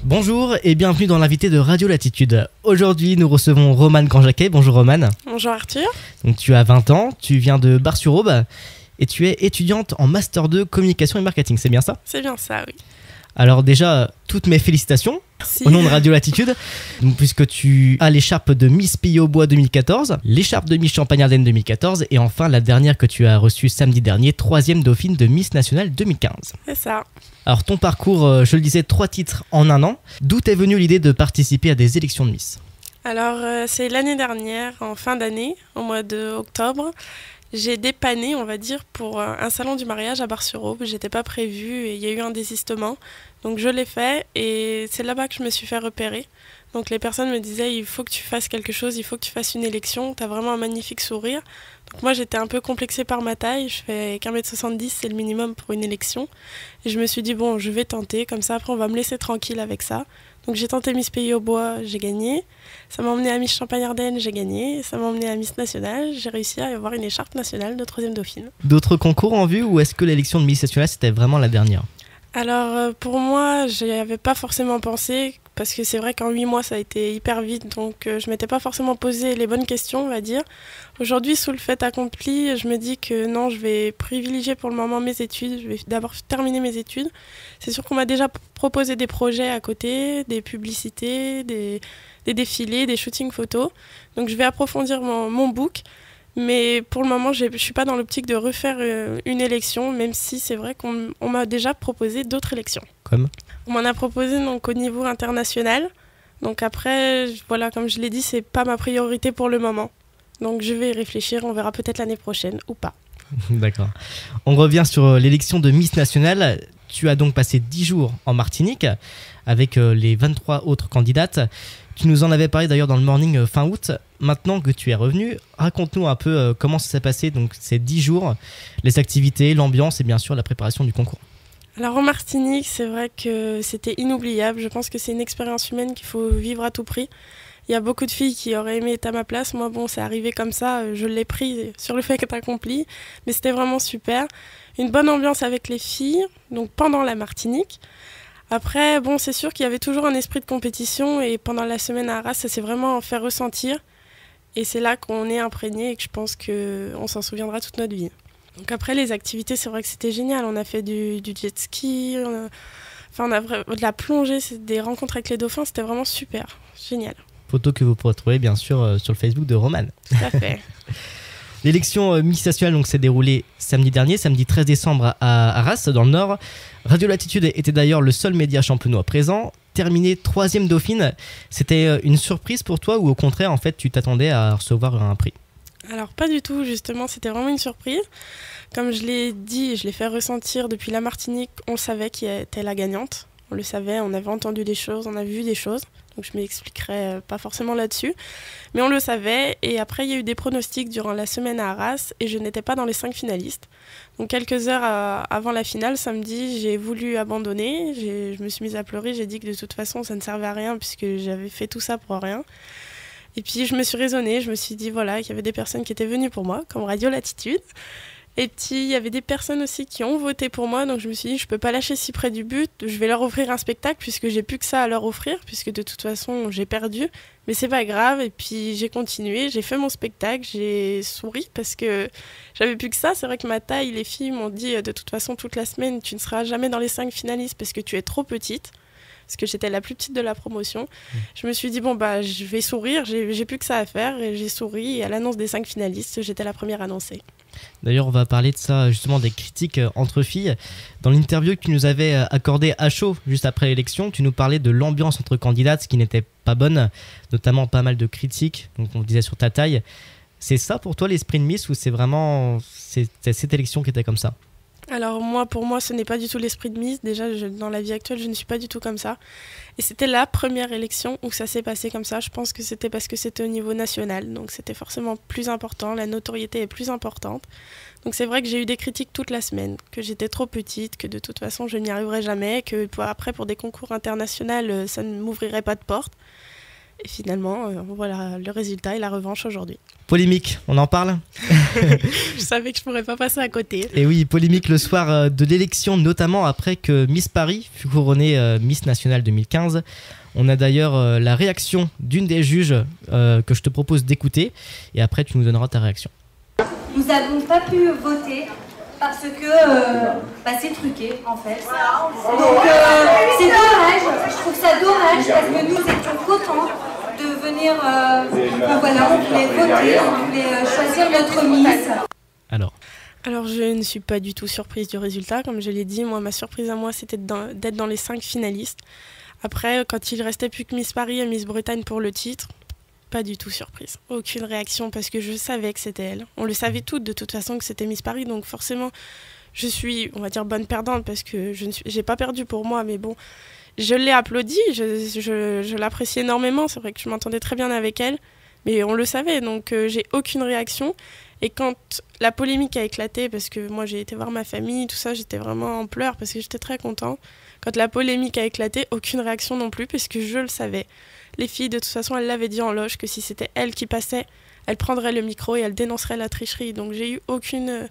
Bonjour et bienvenue dans l'invité de Radio Latitude. Aujourd'hui, nous recevons Romane Grandjaquet. Bonjour Romane. Bonjour Arthur. Donc, tu as 20 ans, tu viens de Bar-sur-Aube et tu es étudiante en Master 2 Communication et Marketing, c'est bien ça? C'est bien ça, oui. Alors déjà, toutes mes félicitations. Merci. Au nom de Radio Latitude, donc, puisque tu as l'écharpe de Miss Pays au Bois 2014, l'écharpe de Miss Champagne-Ardenne 2014 et enfin la dernière que tu as reçue samedi dernier, 3e dauphine de Miss Nationale 2015. C'est ça. Alors ton parcours, je le disais, 3 titres en un an. D'où t'est venue l'idée de participer à des élections de Miss? Alors c'est l'année dernière, en fin d'année, au mois d'octobre. J'ai dépanné, on va dire, pour un salon du mariage à Bar-sur-Aube. J'étais pas prévue et il y a eu un désistement. Donc je l'ai fait et c'est là-bas que je me suis fait repérer. Donc les personnes me disaient, il faut que tu fasses quelque chose, il faut que tu fasses une élection. Tu as vraiment un magnifique sourire. Donc moi j'étais un peu complexée par ma taille. Je fais qu'1m70, c'est le minimum pour une élection. Et je me suis dit, bon, je vais tenter. Comme ça, après, on va me laisser tranquille avec ça. Donc j'ai tenté Miss Pays au Bois, j'ai gagné. Ça m'a emmené à Miss Champagne-Ardenne, j'ai gagné. Ça m'a emmené à Miss Nationale, j'ai réussi à avoir une écharpe nationale de 3e dauphine. D'autres concours en vue ou est-ce que l'élection de Miss Nationale c'était vraiment la dernière? Alors pour moi, je n'y avais pas forcément pensé parce que c'est vrai qu'en 8 mois ça a été hyper vite, donc je m'étais pas forcément posé les bonnes questions, on va dire. Aujourd'hui, sous le fait accompli, je me dis que non, je vais privilégier pour le moment mes études, je vais d'abord terminer mes études. C'est sûr qu'on m'a déjà proposé des projets à côté, des publicités, des défilés, des shootings photos, donc je vais approfondir mon book. Mais pour le moment, je ne suis pas dans l'optique de refaire une élection, même si c'est vrai qu'on m'a déjà proposé d'autres élections. Comme? On m'en a proposé donc, au niveau international. Donc après, voilà, comme je l'ai dit, ce n'est pas ma priorité pour le moment. Donc je vais y réfléchir, on verra peut-être l'année prochaine ou pas. D'accord. On revient sur l'élection de Miss Nationale. Tu as donc passé 10 jours en Martinique avec les 23 autres candidates. Tu nous en avais parlé d'ailleurs dans le morning fin août. Maintenant que tu es revenu, raconte-nous un peu comment ça s'est passé donc, ces 10 jours, les activités, l'ambiance et bien sûr la préparation du concours. Alors en Martinique, c'est vrai que c'était inoubliable. Je pense que c'est une expérience humaine qu'il faut vivre à tout prix. Il y a beaucoup de filles qui auraient aimé être à ma place. Moi, bon, c'est arrivé comme ça. Je l'ai pris sur le fait que t'as accompli. Mais c'était vraiment super. Une bonne ambiance avec les filles, donc pendant la Martinique. Après, bon, c'est sûr qu'il y avait toujours un esprit de compétition. Et pendant la semaine à Arras, ça s'est vraiment fait ressentir. Et c'est là qu'on est imprégné et que je pense qu'on s'en souviendra toute notre vie. Donc après, les activités, c'est vrai que c'était génial. On a fait du jet ski, on a de la plongée, des rencontres avec les dauphins. C'était vraiment super, génial. Photo que vous pourrez trouver bien sûr sur le Facebook de Romane. Tout à fait. L'élection Miss Nationale s'est déroulée samedi dernier, samedi 13 décembre à Arras, dans le Nord. Radio Latitude était d'ailleurs le seul média champenois présent. Terminé 3e dauphine, c'était une surprise pour toi ou au contraire, en fait, tu t'attendais à recevoir un prix? Alors pas du tout, justement, c'était vraiment une surprise. Comme je l'ai dit, je l'ai fait ressentir depuis la Martinique, on savait qui était la gagnante. On le savait, on avait entendu des choses, on a vu des choses. Donc je ne m'expliquerai pas forcément là-dessus. Mais on le savait. Et après, il y a eu des pronostics durant la semaine à Arras. Et je n'étais pas dans les 5 finalistes. Donc quelques heures avant la finale, samedi, j'ai voulu abandonner. Je me suis mise à pleurer. J'ai dit que de toute façon, ça ne servait à rien puisque j'avais fait tout ça pour rien. Et puis je me suis raisonnée. Je me suis dit voilà, qu'il y avait des personnes qui étaient venues pour moi, comme Radio Latitude. Et puis, il y avait des personnes aussi qui ont voté pour moi, donc je me suis dit, je ne peux pas lâcher si près du but, je vais leur offrir un spectacle, puisque j'ai plus que ça à leur offrir, puisque de toute façon, j'ai perdu, mais c'est pas grave, et puis j'ai continué, j'ai fait mon spectacle, j'ai souri, parce que j'avais plus que ça, c'est vrai que ma taille, les filles m'ont dit, de toute façon, toute la semaine, tu ne seras jamais dans les 5 finalistes, parce que tu es trop petite, parce que j'étais la plus petite de la promotion. Je me suis dit, bon, bah, je vais sourire, j'ai plus que ça à faire, et j'ai souri, et à l'annonce des 5 finalistes, j'étais la première annoncée. D'ailleurs, on va parler de ça, justement, des critiques entre filles. Dans l'interview que tu nous avais accordée à chaud, juste après l'élection, tu nous parlais de l'ambiance entre candidates, ce qui n'était pas bonne, notamment pas mal de critiques, donc on disait sur ta taille. C'est ça pour toi l'esprit de Miss ou c'est vraiment cette élection qui était comme ça? Alors pour moi, ce n'est pas du tout l'esprit de Miss. Déjà, dans la vie actuelle, je ne suis pas du tout comme ça. Et c'était la première élection où ça s'est passé comme ça. Je pense que c'était parce que c'était au niveau national. Donc c'était forcément plus important. La notoriété est plus importante. Donc c'est vrai que j'ai eu des critiques toute la semaine. Que j'étais trop petite, que de toute façon, je n'y arriverais jamais. Que après, pour des concours internationaux, ça ne m'ouvrirait pas de porte. Et finalement, voilà le résultat et la revanche aujourd'hui. Polémique, on en parle? Je savais que je pourrais pas passer à côté. Et oui, polémique le soir de l'élection, notamment après que Miss Paris fut couronnée Miss Nationale 2015. On a d'ailleurs la réaction d'une des juges que je te propose d'écouter, et après tu nous donneras ta réaction. Nous n'avons pas pu voter parce que c'est truqué en fait. Donc c'est dommage, je trouve ça dommage parce que nous étions contents de venir, voilà, on voulait voter, on voulait choisir notre Miss. Alors je ne suis pas du tout surprise du résultat, comme je l'ai dit, moi ma surprise à moi c'était d'être dans les 5 finalistes. Après, quand il restait plus que Miss Paris et Miss Bretagne pour le titre, pas du tout surprise. Aucune réaction parce que je savais que c'était elle. On le savait toutes de toute façon que c'était Miss Paris, donc forcément je suis, on va dire, bonne perdante parce que j'ai pas perdu pour moi, mais bon, je l'ai applaudi, je l'apprécie énormément, c'est vrai que je m'entendais très bien avec elle, mais on le savait, donc j'ai aucune réaction. Et quand la polémique a éclaté, parce que moi j'ai été voir ma famille, tout ça, j'étais vraiment en pleurs parce que j'étais très contente. Quand la polémique a éclaté, aucune réaction non plus, parce que je le savais. Les filles, de toute façon, elles l'avaient dit en loge que si c'était elle qui passait, elle prendrait le micro et elle dénoncerait la tricherie. Donc j'ai eu aucune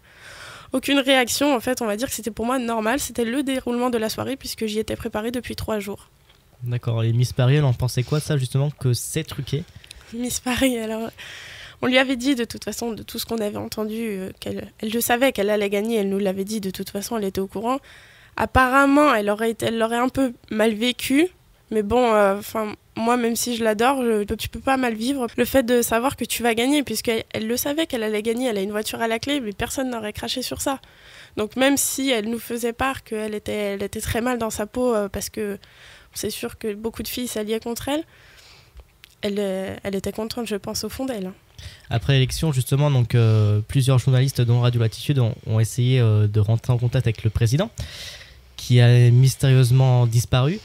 réaction. En fait, on va dire que c'était pour moi normal. C'était le déroulement de la soirée, puisque j'y étais préparée depuis 3 jours. D'accord. Et Miss Paris, elle en pensait quoi, ça, justement, que c'est truqué? Miss Paris, alors... On lui avait dit de toute façon, de tout ce qu'on avait entendu, elle le savait qu'elle allait gagner, elle nous l'avait dit de toute façon, elle était au courant. Apparemment, elle l'aurait un peu mal vécu, mais bon, moi même si je l'adore, tu peux pas mal vivre le fait de savoir que tu vas gagner, puisqu'elle le savait qu'elle allait gagner, elle a une voiture à la clé, mais personne n'aurait craché sur ça. Donc même si elle nous faisait part qu'elle était très mal dans sa peau, parce que c'est sûr que beaucoup de filles s'alliaient contre elle, elle était contente, je pense, au fond d'elle. Après l'élection, justement, donc, plusieurs journalistes dont Radio Latitude ont essayé de rentrer en contact avec le président, qui a mystérieusement disparu.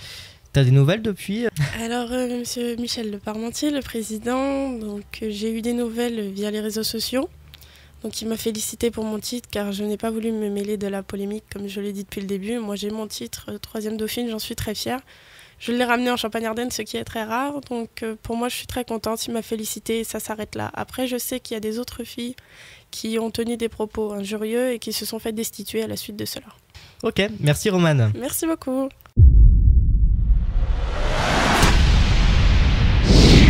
T'as des nouvelles depuis? Alors, monsieur Michel de Parmentier, le président, donc j'ai eu des nouvelles via les réseaux sociaux. Donc il m'a félicité pour mon titre, car je n'ai pas voulu me mêler de la polémique, comme je l'ai dit depuis le début. Moi j'ai mon titre, 3e dauphine, j'en suis très fière. Je l'ai ramené en Champagne-Ardenne, ce qui est très rare. Donc pour moi, je suis très contente. Il m'a félicité et ça s'arrête là. Après, je sais qu'il y a des autres filles qui ont tenu des propos injurieux et qui se sont fait destituer à la suite de cela. Ok, merci Romane. Merci beaucoup.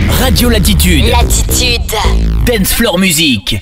Radio Latitude. Latitude. Dance Floor Music.